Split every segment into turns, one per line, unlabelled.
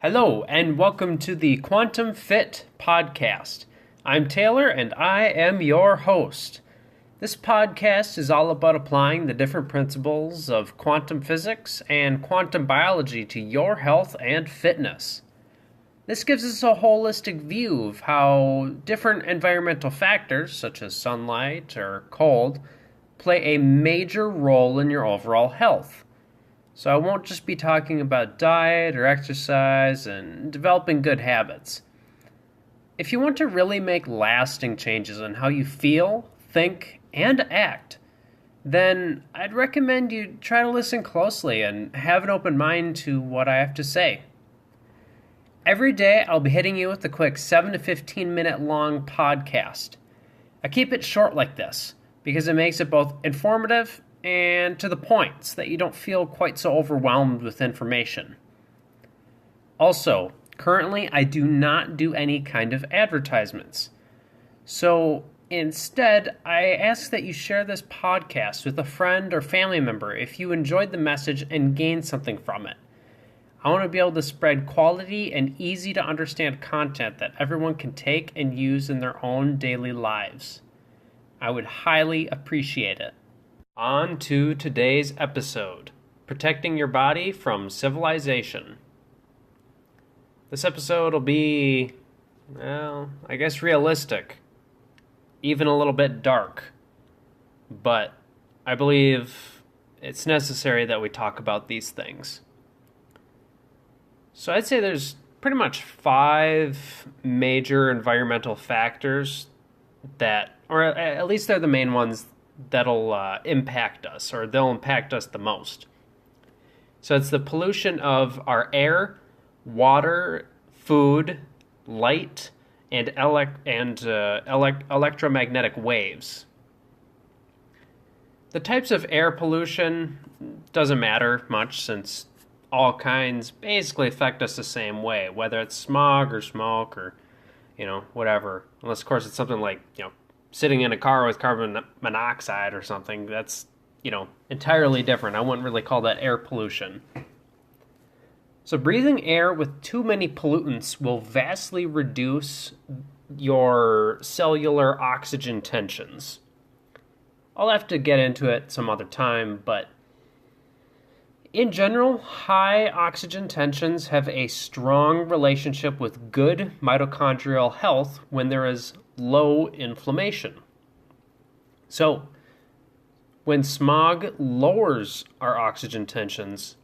Hello, and welcome to the Quantum Fit Podcast. I'm Taylor, and I am your host. This podcast is all about applying the different principles of quantum physics and quantum biology to your health and fitness. This gives us a holistic view of how different environmental factors, such as sunlight or cold, play a major role in your overall health. So I won't just be talking about diet or exercise and developing good habits. If you want to really make lasting changes in how you feel, think, and act, then I'd recommend you try to listen closely and have an open mind to what I have to say. Every day I'll be hitting you with a quick 7 to 15 minute long podcast. I keep it short like this because it makes it both informative and to the point so that you don't feel quite so overwhelmed with information. Also, currently I do not do any kind of advertisements. So instead, I ask that you share this podcast with a friend or family member if you enjoyed the message and gained something from it. I want to be able to spread quality and easy to understand content that everyone can take and use in their own daily lives. I would highly appreciate it. On to today's episode, Protecting Your Body from Civilization. This episode will be, I guess realistic, even a little bit dark, but I believe it's necessary that we talk about these things. So I'd say there's pretty much 5 major environmental factors that, or at least they're the main ones that'll impact us, or they'll impact us the most. So it's the pollution of our air, water, food, light, and electromagnetic waves. The types of air pollution doesn't matter much since all kinds basically affect us the same way, whether it's smog or smoke or, whatever. Unless, of course, it's something like, sitting in a car with carbon monoxide or something, that's, entirely different. I wouldn't really call that air pollution. So breathing air with too many pollutants will vastly reduce your cellular oxygen tensions. I'll have to get into it some other time, but in general, high oxygen tensions have a strong relationship with good mitochondrial health when there is low inflammation. So, when smog lowers our oxygen tensions,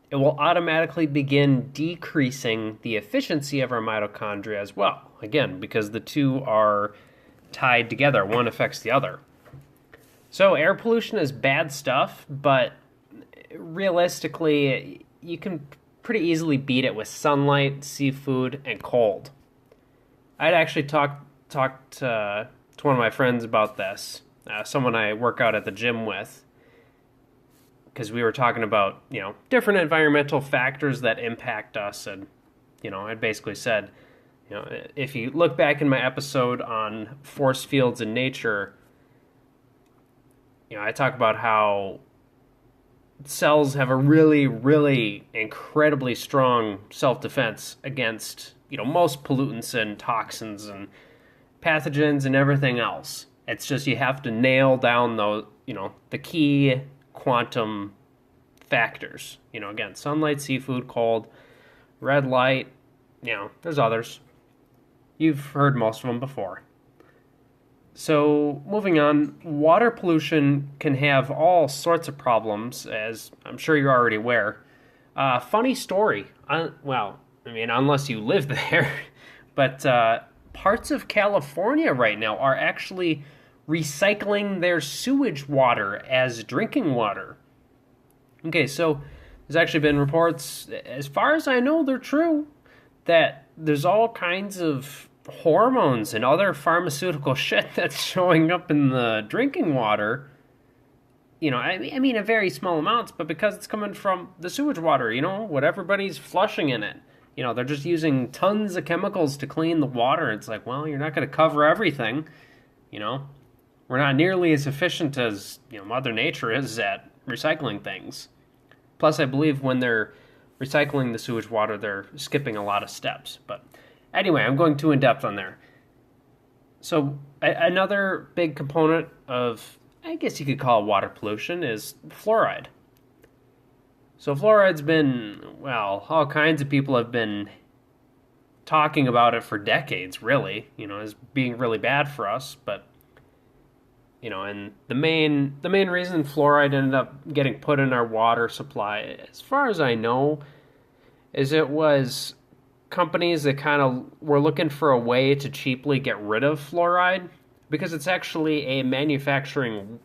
it will automatically begin decreasing the efficiency of our mitochondria as well. Again, because the two are tied together, one affects the other. So, air pollution is bad stuff, but realistically, you can pretty easily beat it with sunlight, seafood, and cold. I'd actually talked to one of my friends about this, someone I work out at the gym with, because we were talking about, different environmental factors that impact us, and, I basically said, if you look back in my episode on force fields in nature, I talk about how cells have a really, really incredibly strong self-defense against, most pollutants and toxins and pathogens and everything else. It's just you have to nail down those, the key quantum factors. Again, sunlight, seafood, cold, red light, there's others. You've heard most of them before. So, moving on, water pollution can have all sorts of problems, as I'm sure you're already aware. Funny story. Unless you live there, but parts of California right now are actually recycling their sewage water as drinking water. Okay, so there's actually been reports, as far as I know they're true, that there's all kinds of hormones and other pharmaceutical shit that's showing up in the drinking water. In very small amounts, but because it's coming from the sewage water, what everybody's flushing in it. They're just using tons of chemicals to clean the water. It's like, well, you're not going to cover everything. We're not nearly as efficient as, Mother Nature is at recycling things. Plus, I believe when they're recycling the sewage water, they're skipping a lot of steps. But anyway, I'm going too in depth on there. So another big component of, I guess you could call it water pollution, is fluoride. So fluoride's been, well, all kinds of people have been talking about it for decades, really, as being really bad for us. But, and the main reason fluoride ended up getting put in our water supply, as far as I know, is it was companies that kind of were looking for a way to cheaply get rid of fluoride because it's actually a manufacturing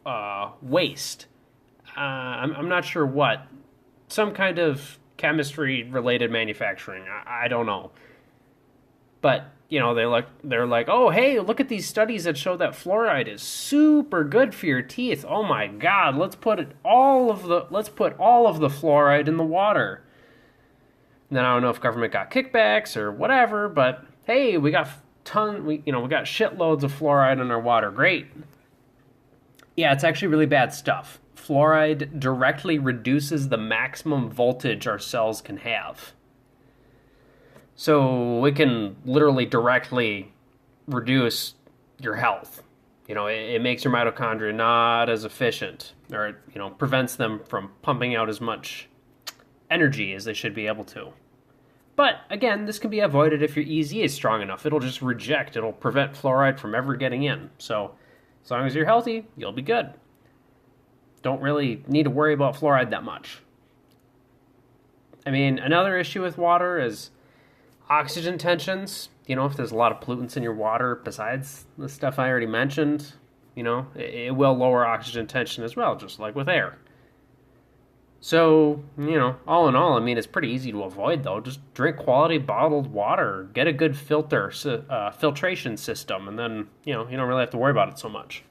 waste. I'm not sure what. Some kind of chemistry-related manufacturing. I don't know. But, they're like, oh, hey, look at these studies that show that fluoride is super good for your teeth. Oh my God, let's put all of the fluoride in the water. And then I don't know if government got kickbacks or whatever, but hey, we got shitloads of fluoride in our water. Great. Yeah, it's actually really bad stuff. Fluoride directly reduces the maximum voltage our cells can have. So it can literally directly reduce your health. It makes your mitochondria not as efficient, or it prevents them from pumping out as much energy as they should be able to. But again, this can be avoided if your EZ is strong enough. It'll just reject. It'll prevent fluoride from ever getting in. So as long as you're healthy, you'll be good. Don't really need to worry about fluoride that much. I mean, another issue with water is oxygen tensions. If there's a lot of pollutants in your water besides the stuff I already mentioned, it will lower oxygen tension as well, just like with air. So, all in all, I mean, it's pretty easy to avoid, though. Just drink quality bottled water. Get a good filtration system, and then, you don't really have to worry about it so much.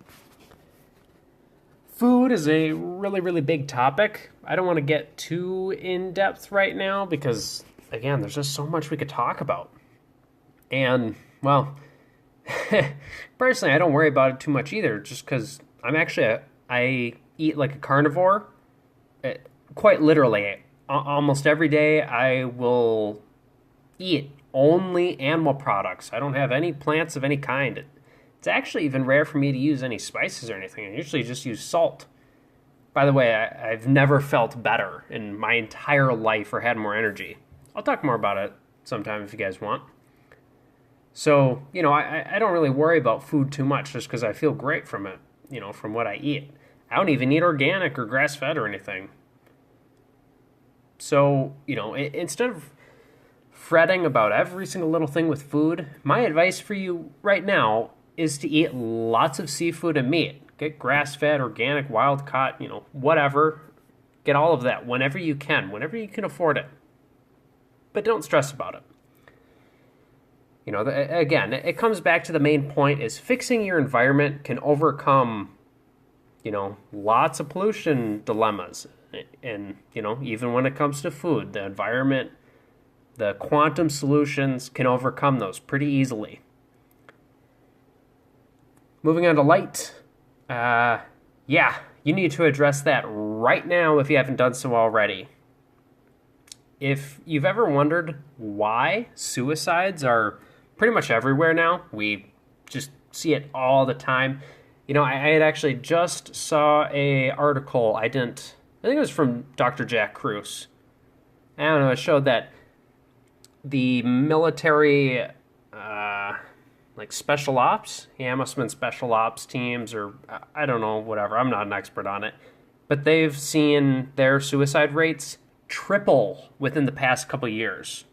Food is a really, really big topic. I don't want to get too in-depth right now because, again, there's just so much we could talk about. And, well, personally, I don't worry about it too much either, just because I eat like a carnivore. Quite literally, almost every day I will eat only animal products. I don't have any plants of any kind. It's actually even rare for me to use any spices or anything. I usually just use salt. By the way, I've never felt better in my entire life or had more energy. I'll talk more about it sometime if you guys want. So, I don't really worry about food too much just because I feel great from it, from what I eat. I don't even eat organic or grass-fed or anything. So, instead of fretting about every single little thing with food, my advice for you right now is to eat lots of seafood and meat. Get grass-fed, organic, wild-caught, whatever. Get all of that whenever you can afford it. But don't stress about it. Again, it comes back to the main point is fixing your environment can overcome, lots of pollution dilemmas. And, even when it comes to food, the environment, the quantum solutions can overcome those pretty easily. Moving on to light. You need to address that right now if you haven't done so already. If you've ever wondered why suicides are pretty much everywhere now, we just see it all the time. I had actually just saw a article. I think it was from Dr. Jack Kruse. I don't know, it showed that the military, special ops, must have been special ops teams, or I don't know, whatever, I'm not an expert on it, but they've seen their suicide rates triple within the past couple years.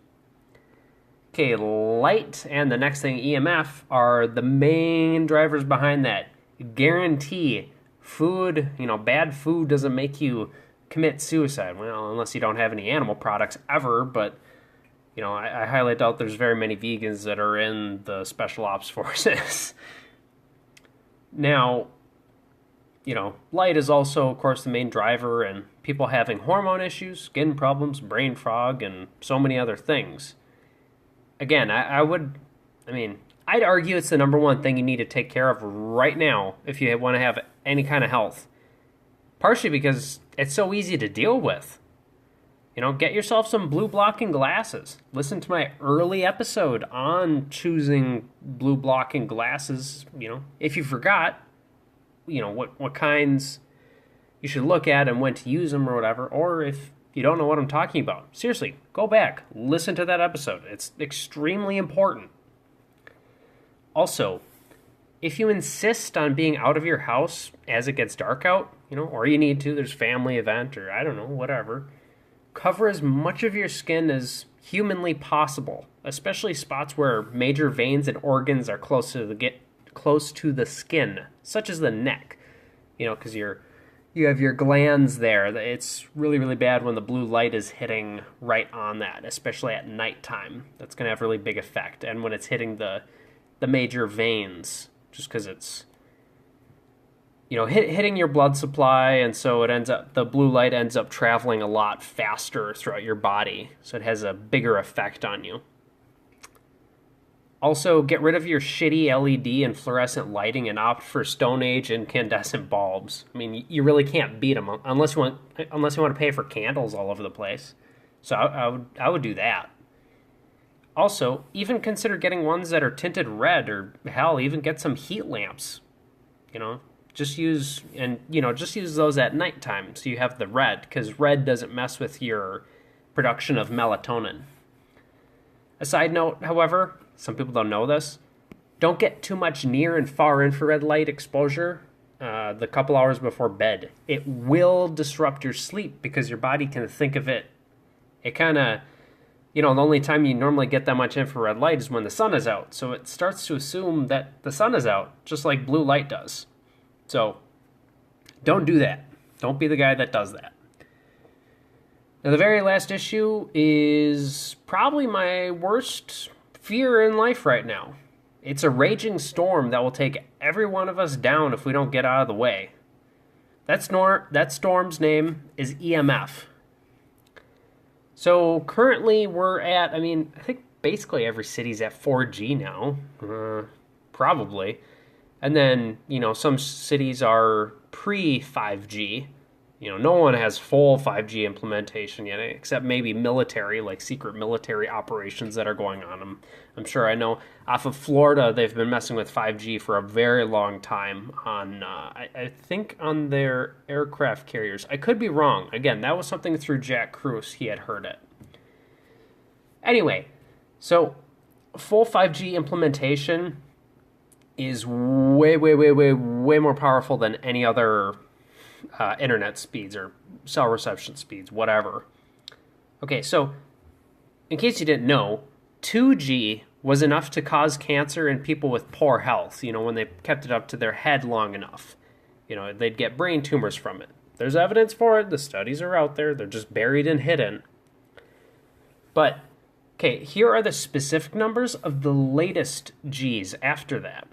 Okay, light and the next thing, EMF, are the main drivers behind that. Guarantee food, bad food doesn't make you commit suicide. Well, unless you don't have any animal products ever, but, I highly doubt there's very many vegans that are in the special ops forces. Now, light is also, of course, the main driver in people having hormone issues, skin problems, brain fog, and so many other things. Again, I'd argue it's the number one thing you need to take care of right now if you want to have any kind of health. Partially because it's so easy to deal with. Get yourself some blue blocking glasses. Listen to my early episode on choosing blue blocking glasses. If you forgot, what kinds you should look at and when to use them or whatever. Or if you don't know what I'm talking about, seriously, go back, listen to that episode. It's extremely important. Also, if you insist on being out of your house as it gets dark out, or you need to, there's family event or I don't know, whatever, cover as much of your skin as humanly possible, especially spots where major veins and organs are close to the skin, such as the neck. Because you have your glands there. It's really, really bad when the blue light is hitting right on that, especially at nighttime. That's going to have a really big effect. And when it's hitting the major veins, just because it's hitting your blood supply, and so the blue light ends up traveling a lot faster throughout your body, so it has a bigger effect on you. Also, get rid of your shitty LED and fluorescent lighting and opt for Stone Age incandescent bulbs. I mean, you really can't beat them unless you want to pay for candles all over the place. So I would do that. Also, even consider getting ones that are tinted red, or hell, even get some heat lamps. Just use those at nighttime so you have the red, because red doesn't mess with your production of melatonin. A side note, however, some people don't know this, don't get too much near and far infrared light exposure the couple hours before bed. It will disrupt your sleep because your body can think of it. It kind of, the only time you normally get that much infrared light is when the sun is out. So it starts to assume that the sun is out, just like blue light does. So don't do that. Don't be the guy that does that. Now, the very last issue is probably my worst fear in life right now. It's a raging storm that will take every one of us down if we don't get out of the way. That storm's name is EMF. So currently we're at, I think basically every city's at 4G now. Probably. And then, some cities are pre-5G. No one has full 5G implementation yet, except maybe military, like secret military operations that are going on. I'm sure I know off of Florida, they've been messing with 5G for a very long time on, I think, on their aircraft carriers. I could be wrong. Again, that was something through Jack Cruz. He had heard it. Anyway, so full 5G implementation is way, way, way, way, way more powerful than any other internet speeds or cell reception speeds, whatever. Okay, so in case you didn't know, 2G was enough to cause cancer in people with poor health, when they kept it up to their head long enough. They'd get brain tumors from it. There's evidence for it. The studies are out there. They're just buried and hidden. But, okay, here are the specific numbers of the latest Gs after that.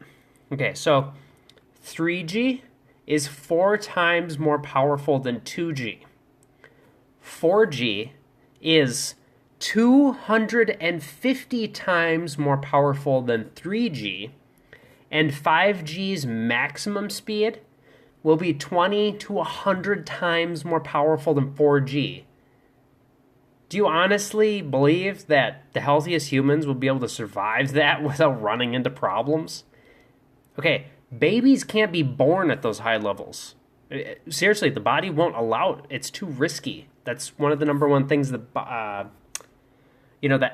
Okay, so 3G is 4 times more powerful than 2G. 4G is 250 times more powerful than 3G, and 5G's maximum speed will be 20 to 100 times more powerful than 4G. Do you honestly believe that the healthiest humans will be able to survive that without running into problems? Okay, babies can't be born at those high levels. Seriously, the body won't allow it. It's too risky. That's one of the number one things the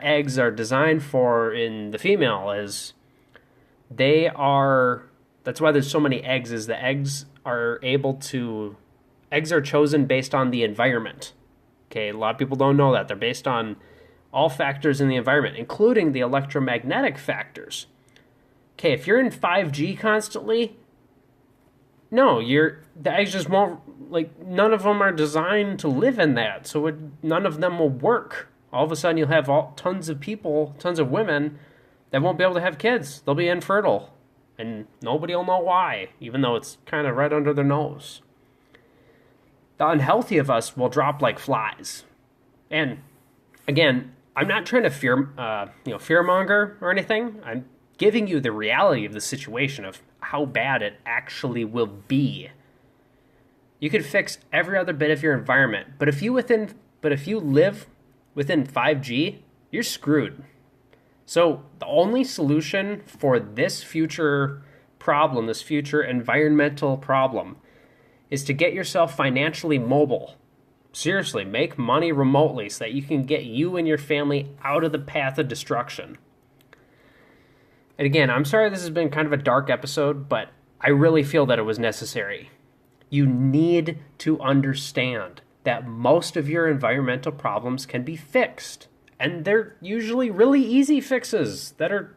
eggs are designed for in the female is that's why there's so many eggs, is the eggs are chosen based on the environment. Okay, a lot of people don't know that. They're based on all factors in the environment, including the electromagnetic factors. Okay, if you're in 5G constantly, no, the eggs just won't, none of them are designed to live in that, so none of them will work. All of a sudden you'll have tons of women that won't be able to have kids. They'll be infertile, and nobody will know why, even though it's kind of right under their nose. The unhealthy of us will drop like flies. And again, I'm not trying to fearmonger or anything. I'm giving you the reality of the situation of how bad it actually will be. You could fix every other bit of your environment, but if but if you live within 5G, you're screwed. So the only solution for this future problem, this future environmental problem, is to get yourself financially mobile. Seriously, make money remotely so that you can get you and your family out of the path of destruction. And again, I'm sorry this has been kind of a dark episode, but I really feel that it was necessary. You need to understand that most of your environmental problems can be fixed. And they're usually really easy fixes that are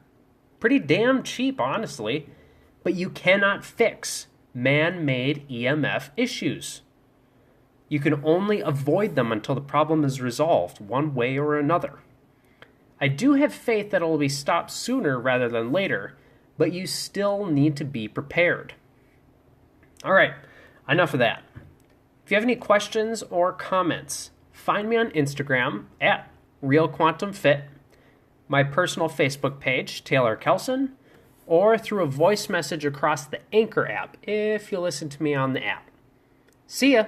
pretty damn cheap, honestly. But you cannot fix man-made EMF issues. You can only avoid them until the problem is resolved one way or another. I do have faith that it will be stopped sooner rather than later, but you still need to be prepared. All right, enough of that. If you have any questions or comments, find me on Instagram at RealQuantumFit, my personal Facebook page, Taylor Kelson, or through a voice message across the Anchor app if you listen to me on the app. See ya!